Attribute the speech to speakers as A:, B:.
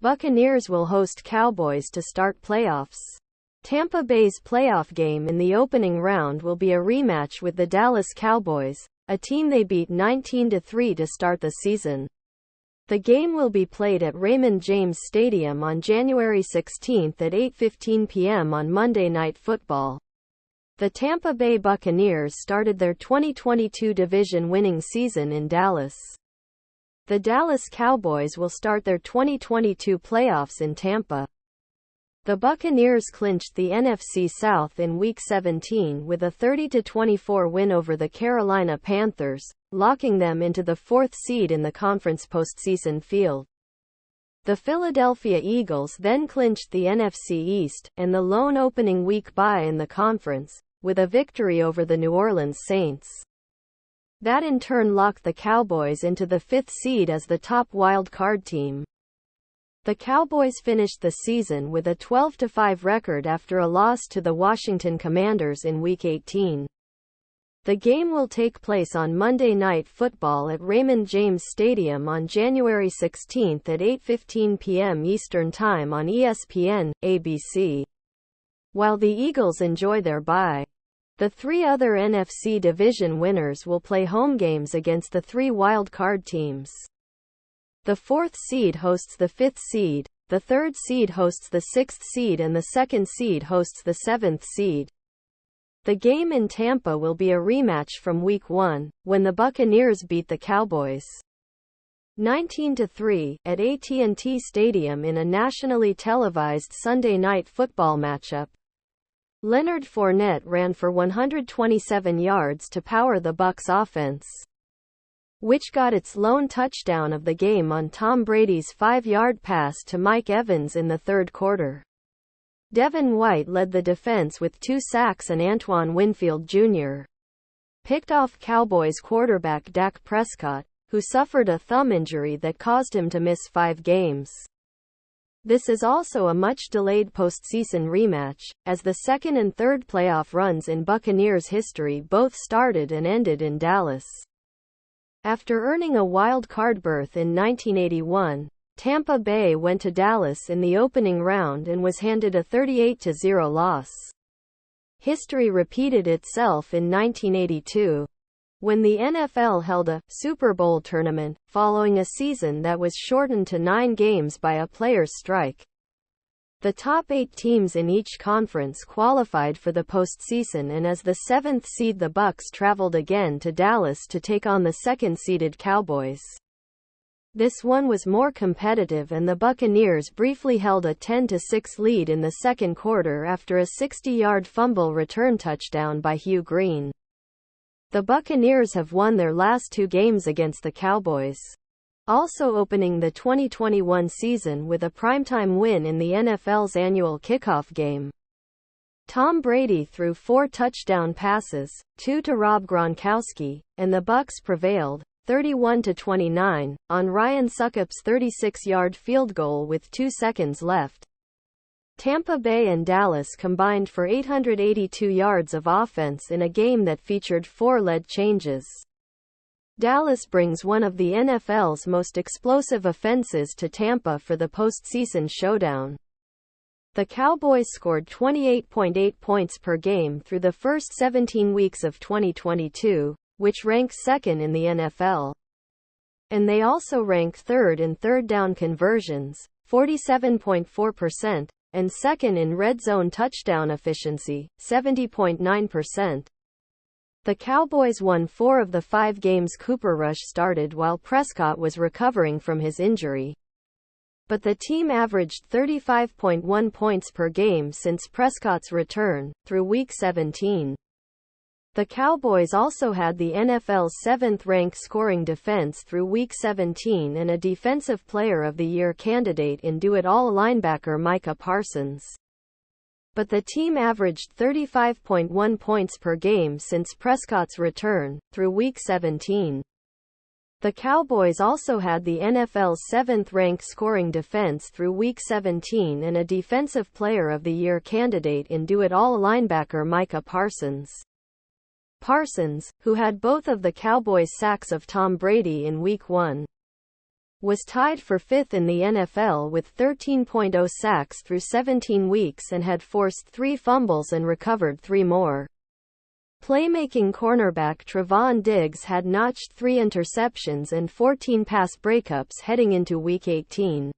A: Buccaneers will host Cowboys to start playoffs. Tampa Bay's playoff game in the opening round will be a rematch with the Dallas Cowboys, a team they beat 19-3 to start the season. The game will be played at Raymond James Stadium on January 16 at 8:15 p.m. on Monday Night Football. The Tampa Bay Buccaneers started their 2022 division-winning season in Dallas. The Dallas Cowboys will start their 2022 playoffs in Tampa. The Buccaneers clinched the NFC South in Week 17 with a 30-24 win over the Carolina Panthers, locking them into the fourth seed in the conference postseason field. The Philadelphia Eagles then clinched the NFC East and the lone opening week bye in the conference, with a victory over the New Orleans Saints. That in turn locked the Cowboys into the fifth seed as the top wild-card team. The Cowboys finished the season with a 12-5 record after a loss to the Washington Commanders in Week 18. The game will take place on Monday Night Football at Raymond James Stadium on January 16 at 8:15 p.m. Eastern Time on ESPN, ABC. While the Eagles enjoy their bye, the three other NFC division winners will play home games against the three wild-card teams. The fourth seed hosts the fifth seed, the third seed hosts the sixth seed and the second seed hosts the seventh seed. The game in Tampa will be a rematch from Week 1, when the Buccaneers beat the Cowboys 19-3 at AT&T Stadium in a nationally televised Sunday Night Football matchup. Leonard Fournette ran for 127 yards to power the Bucs' offense, which got its lone touchdown of the game on Tom Brady's 5-yard pass to Mike Evans in the third quarter. Devin White led the defense with 2 sacks and Antoine Winfield Jr. picked off Cowboys quarterback Dak Prescott, who suffered a thumb injury that caused him to miss 5 games. This is also a much-delayed postseason rematch, as the second and third playoff runs in Buccaneers history both started and ended in Dallas. After earning a wild-card berth in 1981, Tampa Bay went to Dallas in the opening round and was handed a 38-0 loss. History repeated itself in 1982, when the NFL held a Super Bowl tournament, following a season that was shortened to 9 games by a players' strike. The top 8 teams in each conference qualified for the postseason, and as the 7th seed the Bucs traveled again to Dallas to take on the second-seeded Cowboys. This one was more competitive and the Buccaneers briefly held a 10-6 lead in the second quarter after a 60-yard fumble return touchdown by Hugh Green. The Buccaneers have won their last 2 games against the Cowboys, also opening the 2021 season with a primetime win in the NFL's annual kickoff game. Tom Brady threw 4 touchdown passes, 2 to Rob Gronkowski, and the Bucs prevailed, 31-29, on Ryan Succop's 36-yard field goal with 2 seconds left. Tampa Bay and Dallas combined for 882 yards of offense in a game that featured 4 lead changes. Dallas brings one of the NFL's most explosive offenses to Tampa for the postseason showdown. The Cowboys scored 28.8 points per game through the first 17 weeks of 2022, which ranks second in the NFL. And they also rank third in third down conversions, 47.4%, and second in red zone touchdown efficiency, 70.9%. The Cowboys won 4 of the 5 games Cooper Rush started while Prescott was recovering from his injury. But the team averaged 35.1 points per game since Prescott's return, through Week 17. The Cowboys also had the NFL's 7th-ranked scoring defense through Week 17 and a Defensive Player of the Year candidate in do-it-all linebacker Micah Parsons. But the team averaged 35.1 points per game since Prescott's return, through Week 17. The Cowboys also had the NFL's 7th-ranked scoring defense through Week 17 and a Defensive Player of the Year candidate in do-it-all linebacker Micah Parsons. Parsons, who had both of the Cowboys' sacks of Tom Brady in Week 1. was tied for fifth in the NFL with 13.0 sacks through 17 weeks and had forced 3 fumbles and recovered 3 more. Playmaking cornerback Trevon Diggs had notched 3 interceptions and 14 pass breakups heading into Week 18.